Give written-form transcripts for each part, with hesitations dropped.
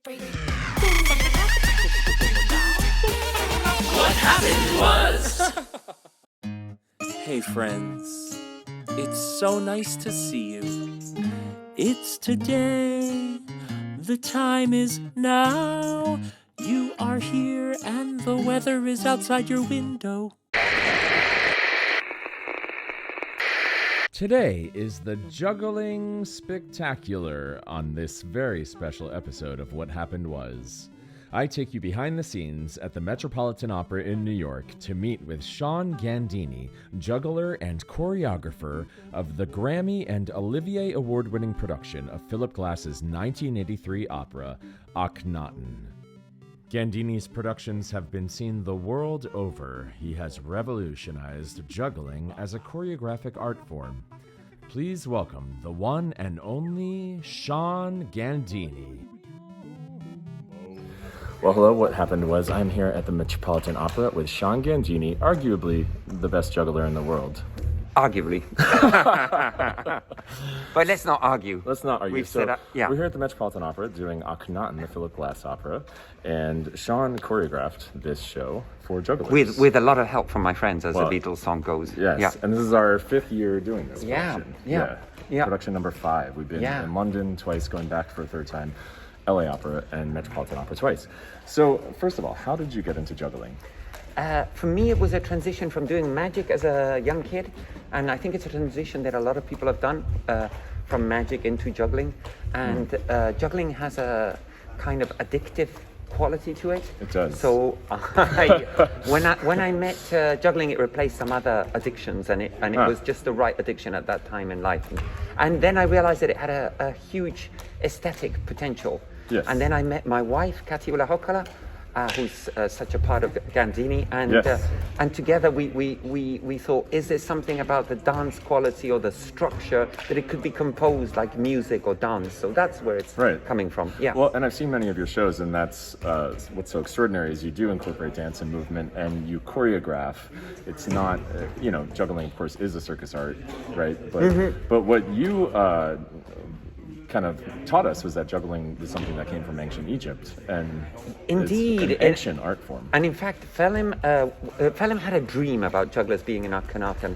What happened was... Hey friends, it's so nice to see you. It's today, the time is now. You are here and the weather is outside your window. Today is the Juggling Spectacular on this very special episode of What Happened Was. I take you behind the scenes at the Metropolitan Opera in New York to meet with Sean Gandini, juggler and choreographer of the Grammy and Olivier Award-winning production of Philip Glass's 1983 opera, Akhenaten. Gandini's productions have been seen the world over. He has revolutionized juggling as a choreographic art form. Please welcome the one and only Sean Gandini. Well, hello. What happened was I'm here at the Metropolitan Opera with Sean Gandini, arguably the best juggler in the world. Arguably. But let's not argue. Let's not argue. We're here at the Metropolitan Opera doing Akhenaten, the Philip Glass opera, and Sean choreographed this show for jugglers. With a lot of help from my friends, as the Beatles song goes. Yes, yeah. And this is our 5th year doing this production. Yeah. Production number 5. We've been in London twice, going back for a 3rd time, LA Opera and Metropolitan Opera twice. So, first of all, how did you get into juggling? For me, it was a transition from doing magic as a young kid, and I think it's a transition that a lot of people have done from magic into juggling. And juggling has a kind of addictive quality to it. It does. So when I met juggling, it replaced some other addictions, and it was just the right addiction at that time in life. And then I realized that it had a huge aesthetic potential. Yes. And then I met my wife, Katiula Hokala, who's such a part of Gandini, and together we thought, is there something about the dance quality or the structure that it could be composed like music or dance? So that's where it's coming from. Yeah. Well, and I've seen many of your shows, and that's what's so extraordinary is you do incorporate dance and movement, and you choreograph. It's not, juggling, of course, is a circus art, right? But what you kind of taught us was that juggling was something that came from ancient Egypt, and indeed, an ancient art form. And in fact, Phelim had a dream about jugglers being in Akhenaten,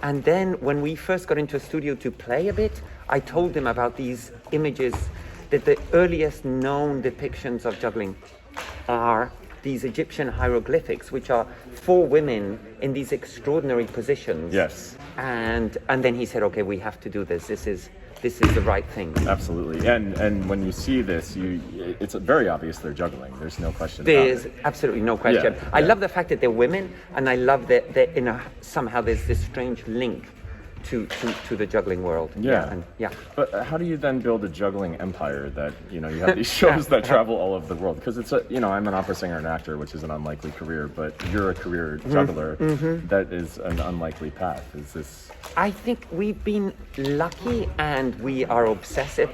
and then when we first got into a studio to play a bit, I told him about these images, that the earliest known depictions of juggling are these Egyptian hieroglyphics, which are 4 women in these extraordinary positions. Yes. And then he said, okay, we have to do this. This is the right thing. Absolutely. And when you see this, it's very obvious they're juggling. There's no question about it. There's absolutely no question. Yeah. I love the fact that they're women, and I love that somehow there's this strange link to the juggling world. Yeah. But how do you then build a juggling empire that, you have these shows that travel all over the world? Because it's I'm an opera singer and actor, which is an unlikely career, but you're a career juggler. That is an unlikely path. Is this... I think we've been lucky, and we are obsessive.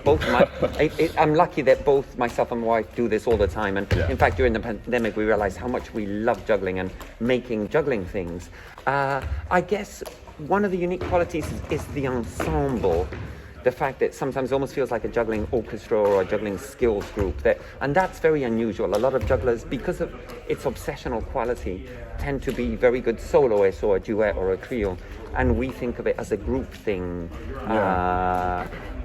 I'm lucky that both myself and my wife do this all the time. And in fact, during the pandemic, we realized how much we love juggling and making juggling things. I guess one of the unique qualities is the ensemble. The fact that sometimes it almost feels like a juggling orchestra or a juggling skills group. And that's very unusual. A lot of jugglers, because of its obsessional quality, tend to be very good soloists or a duet or a trio. And we think of it as a group thing.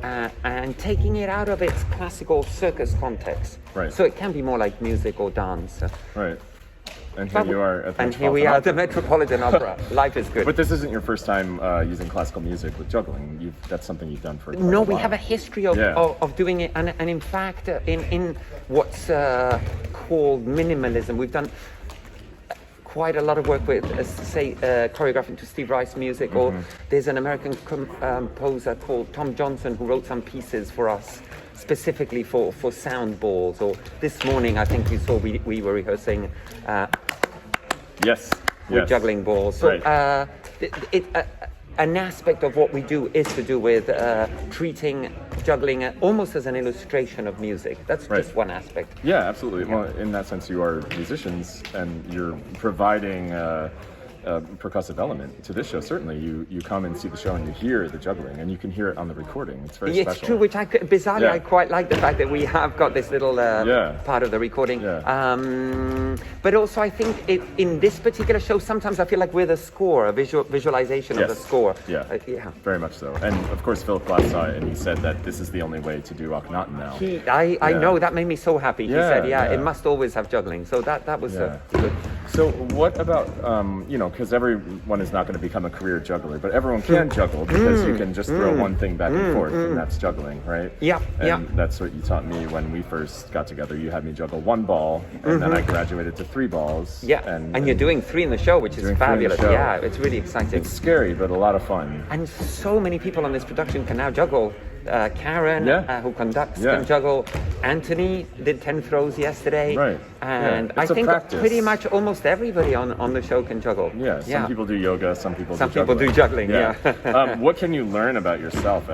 And taking it out of its classical circus context. Right. So it can be more like music or dance. Right. And here you are at the And here we are at the Metropolitan Opera. Life is good. But this isn't your first time using classical music with juggling. That's something you've done for quite a No, while. we have a history of doing it. And in fact, in what's called minimalism, we've done quite a lot of work with, choreographing to Steve Reich music, or there's an American composer called Tom Johnson who wrote some pieces for us specifically for sound balls. Or this morning, I think you saw we were rehearsing with juggling balls. So an aspect of what we do is to do with treating juggling almost as an illustration of music. That's just one aspect. Yeah, absolutely. Yeah. Well, in that sense, you are musicians, and you're providing percussive element to this show. Certainly, you come and see the show and you hear the juggling, and you can hear it on the recording. It's very special. It's true, which bizarrely I quite like the fact that we have got this little part of the recording. But also, I think in this particular show, sometimes I feel like we're the score, a visualization of the score. Yeah, very much so. And of course, Philip Glass saw it, and he said that this is the only way to do Akhenaten now. I know, that made me so happy. He said, it must always have juggling. So that was good. So what about, because everyone is not going to become a career juggler, but everyone can juggle because you can just throw one thing back and forth, and that's juggling, right? And that's what you taught me when we first got together. You had me juggle one ball, and then I graduated to 3 balls. And you're doing 3 in the show, which is fabulous. Yeah, it's really exciting. It's scary, but a lot of fun. And so many people on this production can now juggle. Karen, who conducts, can juggle. Anthony did 10 throws yesterday. Right. And I think pretty much almost everybody on the show can juggle. Some people do yoga, some people do juggling. What can you learn about yourself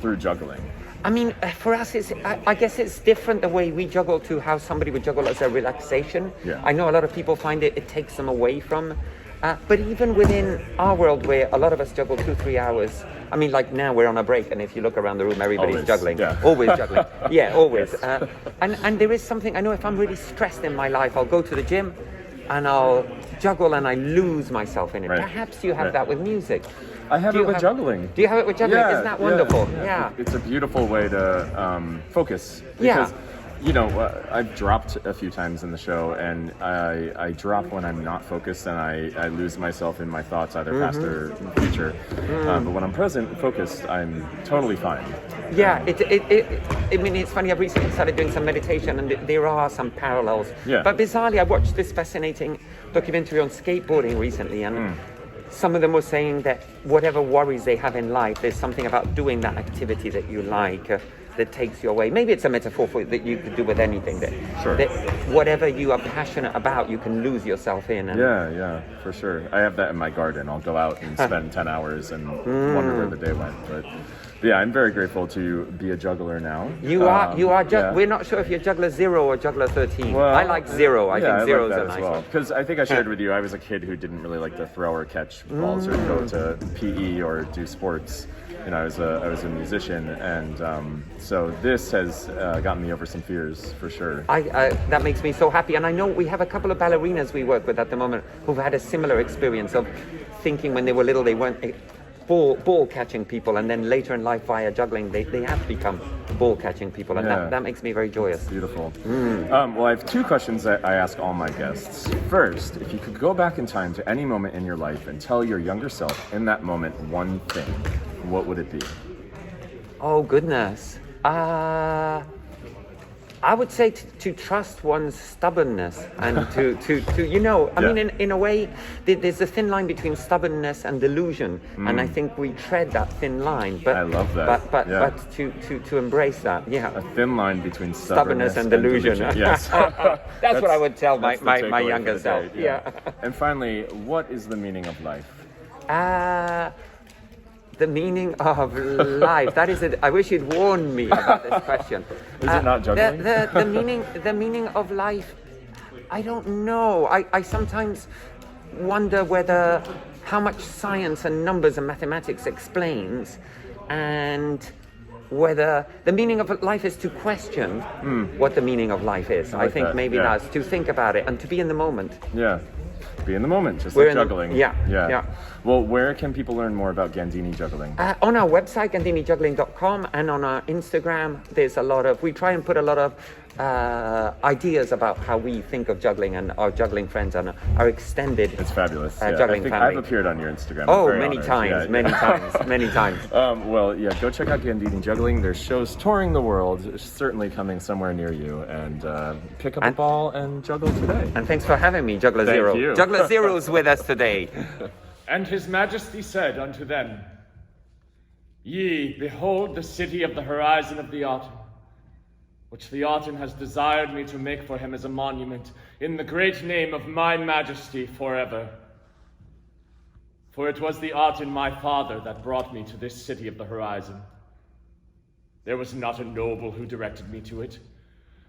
through juggling? I mean, for us, I guess it's different the way we juggle to how somebody would juggle as a relaxation. I know a lot of people find it takes them away from. But even within our world, where a lot of us juggle 2-3 hours, I mean, like now we're on a break, and if you look around the room, everybody's juggling. Always juggling. Always. And there is something, I know if I'm really stressed in my life, I'll go to the gym, and I'll juggle, and I lose myself in it. Perhaps you have that with music. I have it with juggling. Do you have it with juggling? Isn't that wonderful? It's a beautiful way to focus. Because, I've dropped a few times in the show, and I drop when I'm not focused, and I lose myself in my thoughts, either past or future. But when I'm present and focused, I'm totally fine. I mean, it's funny, I've recently started doing some meditation, and there are some parallels. But bizarrely, I watched this fascinating documentary on skateboarding recently, and some of them were saying that whatever worries they have in life, there's something about doing that activity that you like that takes you away. Maybe it's a metaphor for that you could do with anything. That whatever you are passionate about, you can lose yourself in. And for sure. I have that in my garden. I'll go out and spend 10 hours and wonder where the day went. But I'm very grateful to be a juggler now. You are. We're not sure if you're juggler 0 or juggler 13. Well, I like 0. I think 0 is a nice one. Because I think I shared with you, I was a kid who didn't really like to throw or catch balls or go to PE or do sports. I was a musician, and so this has gotten me over some fears for sure. That makes me so happy, and I know we have a couple of ballerinas we work with at the moment who've had a similar experience of thinking when they were little they weren't ball catching people, and then later in life via juggling they have become ball catching people, and that makes me very joyous. Beautiful. Well, I have 2 questions that I ask all my guests. First, if you could go back in time to any moment in your life and tell your younger self in that moment one thing, what would it be? Oh goodness. I would say to trust one's stubbornness and I mean, in a way, there's a thin line between stubbornness and delusion, and I think we tread that thin line. But I love that. But to embrace that, a thin line between stubbornness and delusion. Yes, that's what I would tell my younger self. And finally, what is the meaning of life? The meaning of life. That is it. I wish you'd warned me about this question. Is it not juggling? The meaning of life, I don't know. I sometimes wonder how much science and numbers and mathematics explains, and whether the meaning of life is to question what the meaning of life is. I think maybe that's to think about it and to be in the moment. Be in the moment, just like juggling. Well, where can people learn more about Gandini juggling? On our website, gandinijuggling.com, and on our Instagram, we try and put a lot of ideas about how we think of juggling and our juggling friends and our extended It's fabulous. juggling family. I've appeared on your Instagram. Many times. Well, go check out Gandini Juggling. There's shows touring the world, certainly coming somewhere near you, and pick up a ball and juggle today. And thanks for having me, Juggler Thank Zero. You. Juggler Zero's with us today. And his majesty said unto them, Ye, behold the city of the horizon of the Aten, which the Aten has desired me to make for him as a monument, in the great name of my majesty forever. For it was the Aten my father that brought me to this city of the horizon. There was not a noble who directed me to it,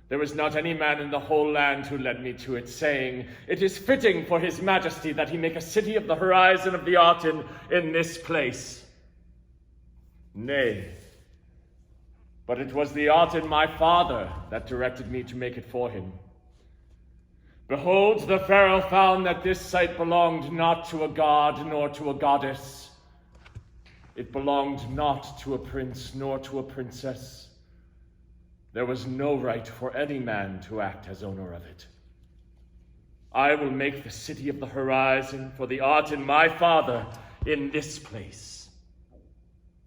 There was not any man in the whole land who led me to it, saying, "It is fitting for his majesty that he make a city of the horizon of the Arten in this place." Nay, but it was the Arten my father that directed me to make it for him. Behold, the pharaoh found that this site belonged not to a god nor to a goddess. It belonged not to a prince nor to a princess. There was no right for any man to act as owner of it. I will make the city of the horizon for the Arten my father in this place.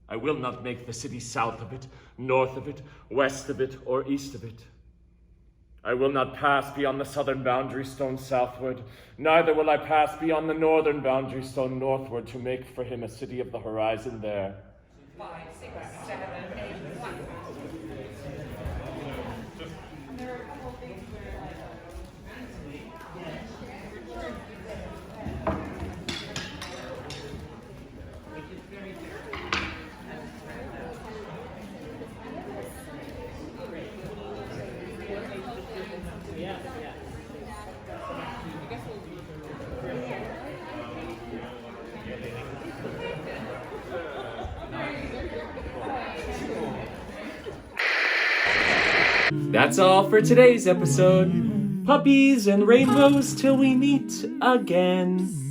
I will not make the city south of it, north of it, west of it, or east of it. I will not pass beyond the southern boundary stone southward, neither will I pass beyond the northern boundary stone northward to make for him a city of the horizon there. 5, 6, 7, 8, 1. There are a couple things where That's all for today's episode. Puppies and rainbows till we meet again.